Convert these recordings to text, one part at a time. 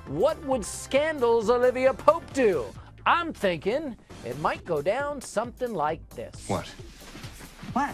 What would Scandal's Olivia Pope do? I'm thinking it might go down something like this. What? What?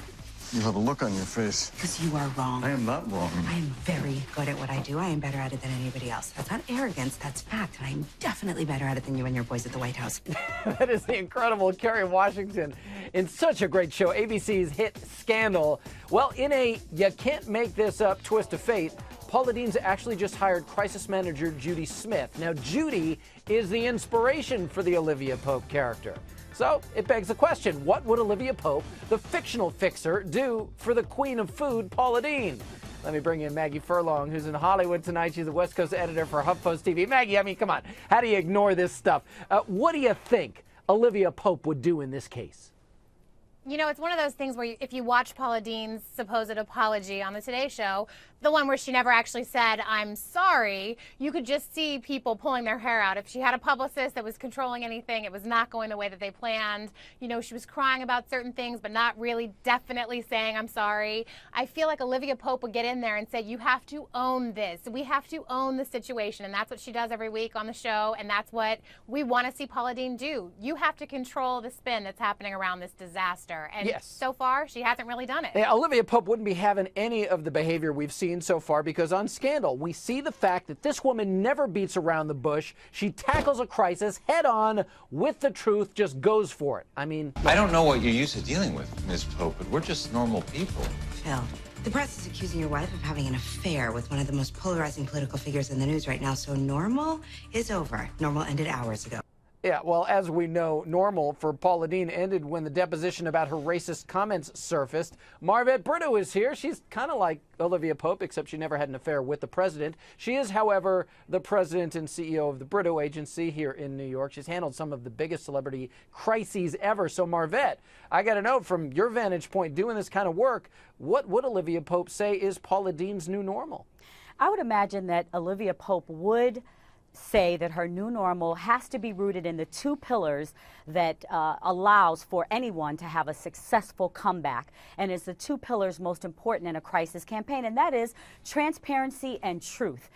You have a look on your face. Because you are wrong. I am not wrong. I am very good at what I do. I am better at it than anybody else. That's not arrogance, that's fact. And I'm definitely better at it than you and your boys at the White House. That is the incredible Kerry Washington in such a great show, ABC's hit Scandal. Well, in a you can't make this up twist of fate, Paula Deen's actually just hired crisis manager Judy Smith. Now, Judy is the inspiration for the Olivia Pope character. So it begs the question, what would Olivia Pope, the fictional fixer, do for the queen of food, Paula Deen? Let me bring in Maggie Furlong, who's in Hollywood tonight. She's the West Coast editor for HuffPost TV. Maggie, I mean, come on. How do you ignore this stuff? What do you think Olivia Pope would do in this case? You know, it's one of those things where if you watch Paula Deen's supposed apology on the Today Show, the one where she never actually said, I'm sorry, you could just see people pulling their hair out. If she had a publicist that was controlling anything, it was not going the way that they planned. You know, she was crying about certain things, but not really definitely saying, I'm sorry. I feel like Olivia Pope would get in there and say, you have to own this. We have to own the situation. And that's what she does every week on the show. And that's what we want to see Paula Deen do. You have to control the spin that's happening around this disaster. And yes, so far, she hasn't really done it. Yeah, Olivia Pope wouldn't be having any of the behavior we've seen so far, because on Scandal, we see the fact that this woman never beats around the bush. She tackles a crisis head on with the truth, just goes for it. I mean, I don't know what you're used to dealing with, Ms. Pope, but we're just normal people. Phil, the press is accusing your wife of having an affair with one of the most polarizing political figures in the news right now, so normal is over. Normal ended hours ago. yeah, well, as we know, normal for Paula Deen ended when the deposition about her racist comments surfaced. Marvette Brito is here. She's kind of like Olivia Pope, except she never had an affair with the president. She is, however, the president and CEO of the Brito Agency here in New York. She's handled some of the biggest celebrity crises ever. So, Marvette, I got to know, from your vantage point, doing this kind of work, what would Olivia Pope say is Paula Deen's new normal? I would imagine that Olivia Pope would say that her new normal has to be rooted in the two pillars that allows for anyone to have a successful comeback, and is the two pillars most important in a crisis campaign, and that is transparency and truth.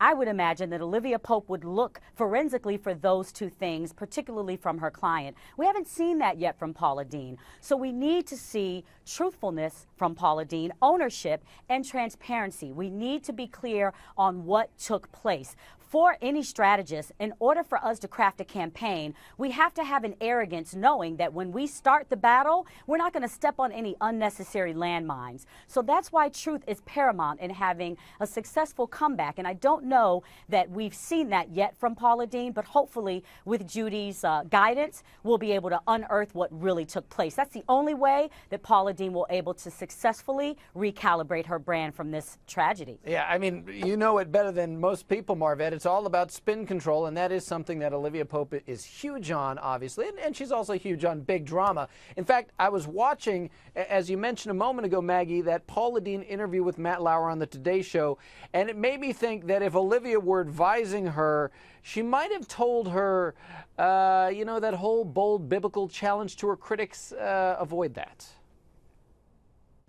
I would imagine that Olivia Pope would look forensically for those two things, particularly from her client. We haven't seen that yet from Paula Deen. So we need to see truthfulness from Paula Deen, ownership, and transparency. We need to be clear on what took place. For any strategist, in order for us to craft a campaign, we have to have an arrogance knowing that when we start the battle, we're not going to step on any unnecessary landmines. So that's why truth is paramount in having a successful comeback. And I don't know that we've seen that yet from Paula Deen, but hopefully with Judy's guidance, we'll be able to unearth what really took place. That's the only way that Paula Deen will be able to successfully recalibrate her brand from this tragedy. Yeah, I mean, you know it better than most people, Marvette. It's all about spin control, and that is something that Olivia Pope is huge on, obviously, and she's also huge on big drama. In fact, I was watching, as you mentioned a moment ago, Maggie, that Paula Deen interview with Matt Lauer on the Today Show, and it made me think that if Olivia were advising her, she might have told her, you know, that whole bold biblical challenge to her critics, avoid that.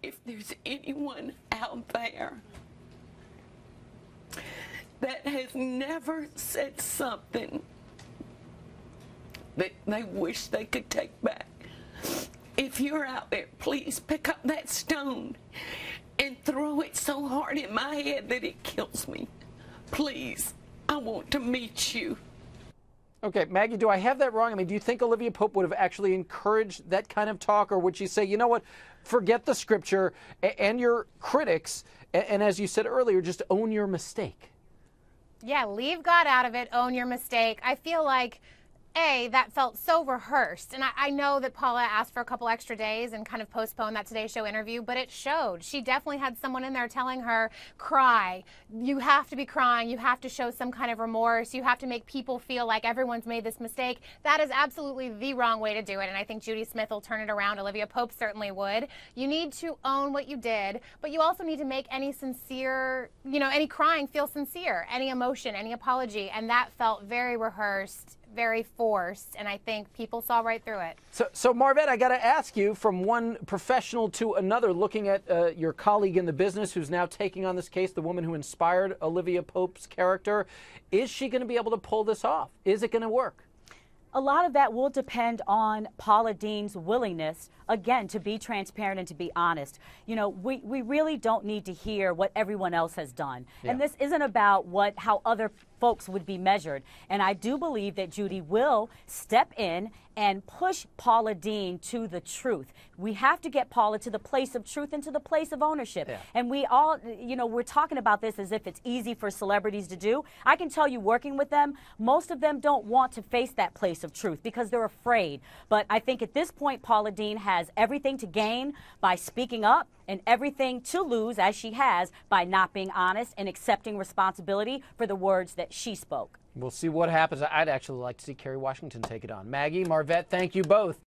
If there's anyone out there that has never said something that they wish they could take back, if you're out there, please pick up that stone and throw it so hard in my head that it kills me. Please, I want to meet you. Okay, Maggie, do I have that wrong? I mean, do you think Olivia Pope would have actually encouraged that kind of talk, or would she say, you know what, forget the scripture and your critics, and as you said earlier, just own your mistake? Yeah, leave God out of it, own your mistake. I feel like, that felt so rehearsed. And I know that Paula asked for a couple extra days and kind of postponed that Today Show interview, but it showed. She definitely had someone in there telling her, cry. You have to be crying. You have to show some kind of remorse. You have to make people feel like everyone's made this mistake. That is absolutely the wrong way to do it. And I think Judy Smith will turn it around. Olivia Pope certainly would. You need to own what you did, but you also need to make any sincere, you know, any crying feel sincere, any emotion, any apology. And that felt very rehearsed, very forced, and I think people saw right through it. So Marvette, I got to ask you, from one professional to another, looking at your colleague in the business who's now taking on this case, the woman who inspired Olivia Pope's character, is she going to be able to pull this off? Is it going to work? A lot of that will depend on Paula Deen's willingness, again, to be transparent and to be honest. You know, we really don't need to hear what everyone else has done. Yeah. And this isn't about how other folks would be measured. And I do believe that Judy will step in and push Paula Deen to the truth. We have to get Paula to the place of truth and to the place of ownership. Yeah. And we all, you know, we're talking about this as if it's easy for celebrities to do. I can tell you, working with them, most of them don't want to face that place of truth because they're afraid. But I think at this point, Paula Deen has everything to gain by speaking up and everything to lose, as she has, by not being honest and accepting responsibility for the words that she spoke. We'll see what happens. I'd actually like to see Kerry Washington take it on. Maggie, Marvette, thank you both.